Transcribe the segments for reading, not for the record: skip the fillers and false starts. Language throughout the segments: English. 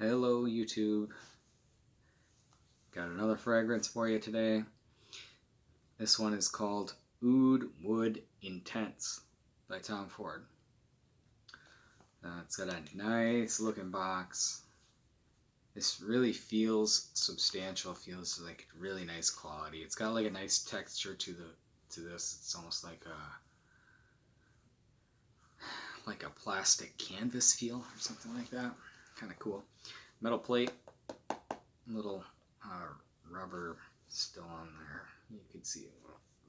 Hello YouTube, got another fragrance for you today. This one is called Oud Wood Intense by Tom Ford. It's got a nice looking box. This really feels substantial, feels like really nice quality. It's got like a nice texture to this. It's almost like a plastic canvas feel or something like that. Kind of cool. Metal plate, little rubber still on there. You can see it.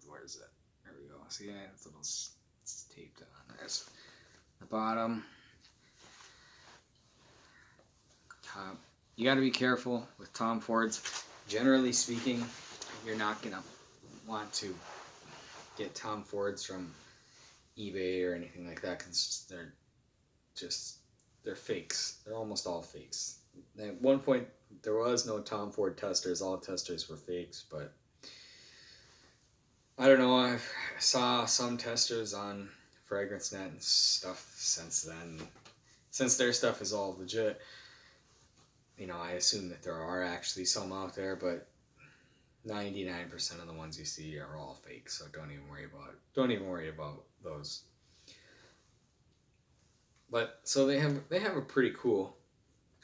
Where is it? There we go. See, it's a little it's taped on. There's the bottom. Top. You got to be careful with Tom Fords. Generally speaking, you're not gonna want to get Tom Fords from eBay or anything like that because they're fakes. They're almost all fakes. At one point, there was no Tom Ford testers. All testers were fakes, but I don't know. I saw some testers on FragranceNet and stuff since then. Since their stuff is all legit, I assume that there are actually some out there, but 99% of the ones you see are all fake. So don't even worry about it. Don't even worry about those. But so they have a pretty cool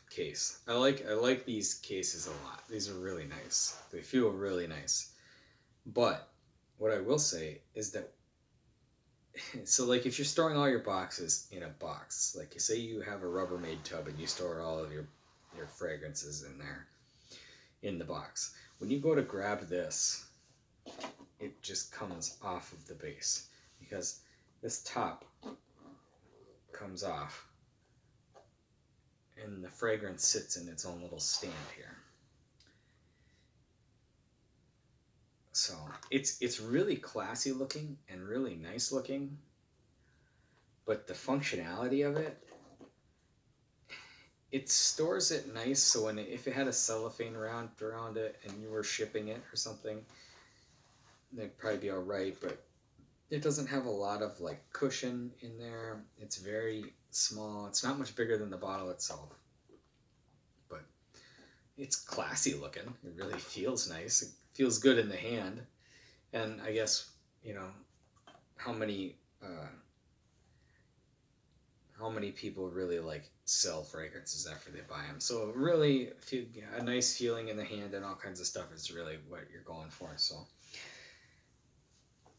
case. I like these cases a lot. These are really nice. They feel really nice. But what I will say is that so like if you're storing all your boxes in a box, like say you have a Rubbermaid tub and you store all of your fragrances in there in the box. When you go to grab this, it just comes off of the base because this top comes off and the fragrance sits in its own little stand here. So it's really classy looking and really nice looking, but the functionality of it stores it nice. So if it had a cellophane around it and you were shipping it or something, it'd probably be all right. But it doesn't have a lot of like cushion in there. It's very small. It's not much bigger than the bottle itself, but it's classy looking. It really feels nice. It feels good in the hand. And I guess how many people really like sell fragrances after they buy them. So really, a nice feeling in the hand and all kinds of stuff is really what you're going for. So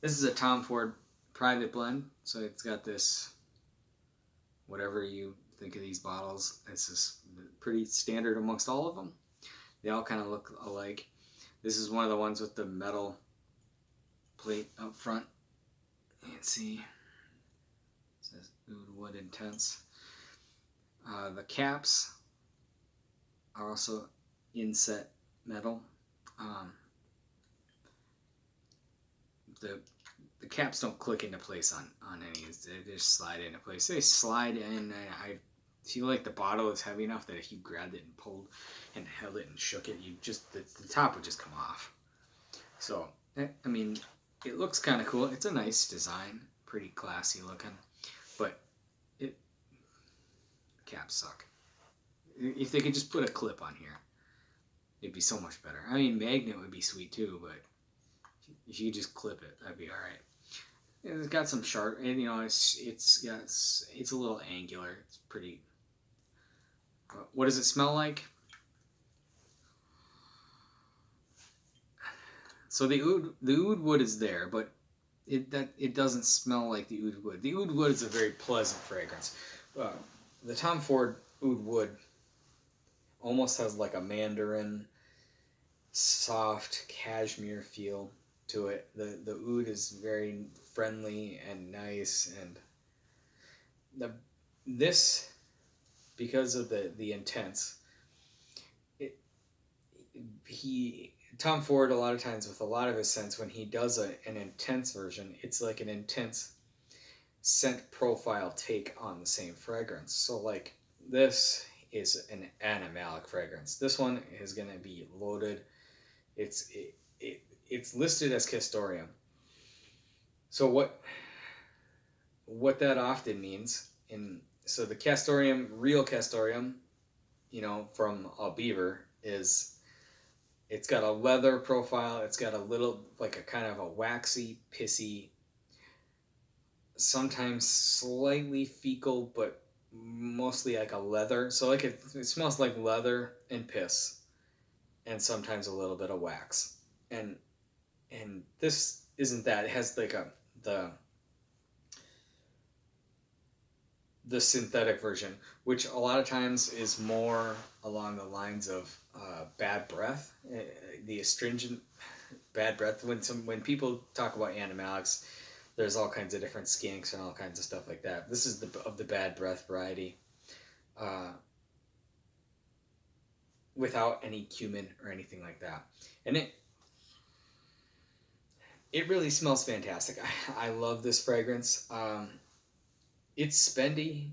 this is a Tom Ford private blend. So it's got this, whatever you think of these bottles, it's just pretty standard amongst all of them. They all kind of look alike. This is one of the ones with the metal plate up front. You can see it says Oud Wood Intense. The caps are also inset metal. The caps don't click into place on any. They just slide into place. They slide in. I feel like the bottle is heavy enough that if you grabbed it and pulled and held it and shook it, the top would just come off. So I mean, it looks kind of cool. It's a nice design, pretty classy looking, but caps suck. If they could just put a clip on here, it'd be so much better. I mean, magnet would be sweet too, but if you just clip it, that'd be all right. And it's got some sharp, and it's a little angular. It's pretty. What does it smell like? So the oud wood is there, but it doesn't smell like the oud wood. The oud wood is a very pleasant fragrance. The Tom Ford oud wood almost has like a mandarin, soft cashmere feel to it. The oud is very friendly and nice, and this, because of the intense, Tom Ford a lot of times with a lot of his scents, when he does an intense version, it's like an intense scent profile take on the same fragrance. So like this is an animalic fragrance. This one is going to be loaded. It's listed as Castoreum. So what that often means so the Castoreum, real Castoreum, from a beaver is it's got a leather profile. It's got a little like a kind of a waxy, pissy, sometimes slightly fecal, but mostly like a leather. So like it smells like leather and piss, and sometimes a little bit of wax. And this isn't that. It has like the synthetic version, which a lot of times is more along the lines of bad breath, the astringent bad breath. When people talk about animalics, there's all kinds of different skinks and all kinds of stuff like that. This is the bad breath variety, uh, without any cumin or anything like that, and it really smells fantastic. I love this fragrance. It's spendy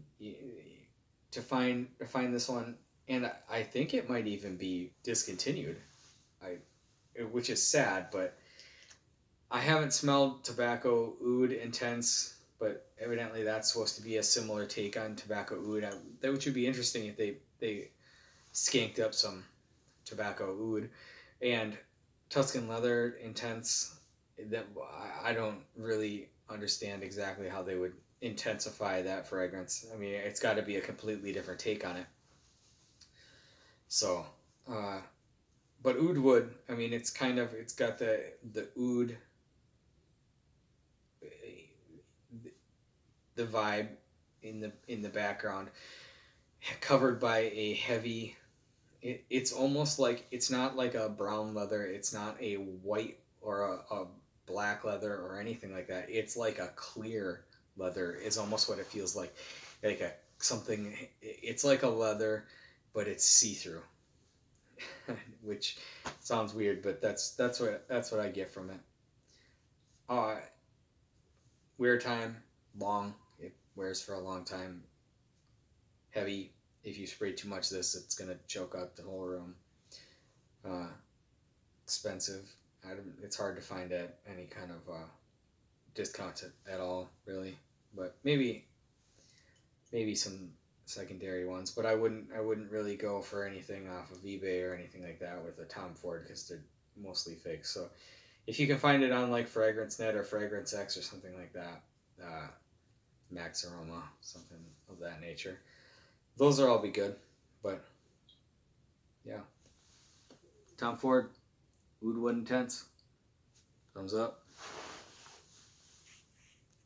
to find this one, and I think it might even be discontinued. I, which is sad, but I haven't smelled tobacco oud intense, but evidently that's supposed to be a similar take on tobacco oud. That which would be interesting if they skanked up some tobacco oud, and Tuscan leather intense. That I don't really understand exactly how they would intensify that fragrance. I mean, it's got to be a completely different take on it. So, uh, but oud wood. I mean, it's got the oud, the vibe in the background, covered by a heavy. It's almost like it's not like a brown leather. It's not a white or a black leather or anything like that. It's like a clear leather. Is almost what it feels like a something. It's like a leather, but it's see through, which sounds weird, but that's what I get from it. Uh, Wear time, long. It wears for a long time. Heavy. If you spray too much of this, it's gonna choke out the whole room. Uh, Expensive. It's hard to find at any kind of discount at all, really. But maybe some secondary ones. But I wouldn't really go for anything off of eBay or anything like that with a Tom Ford because they're mostly fake. So if you can find it on like Fragrance Net or Fragrance X or something like that, uh, Max Aroma, something of that nature, those are all be good. But yeah, Tom Ford, Oud Wood Intense, thumbs up.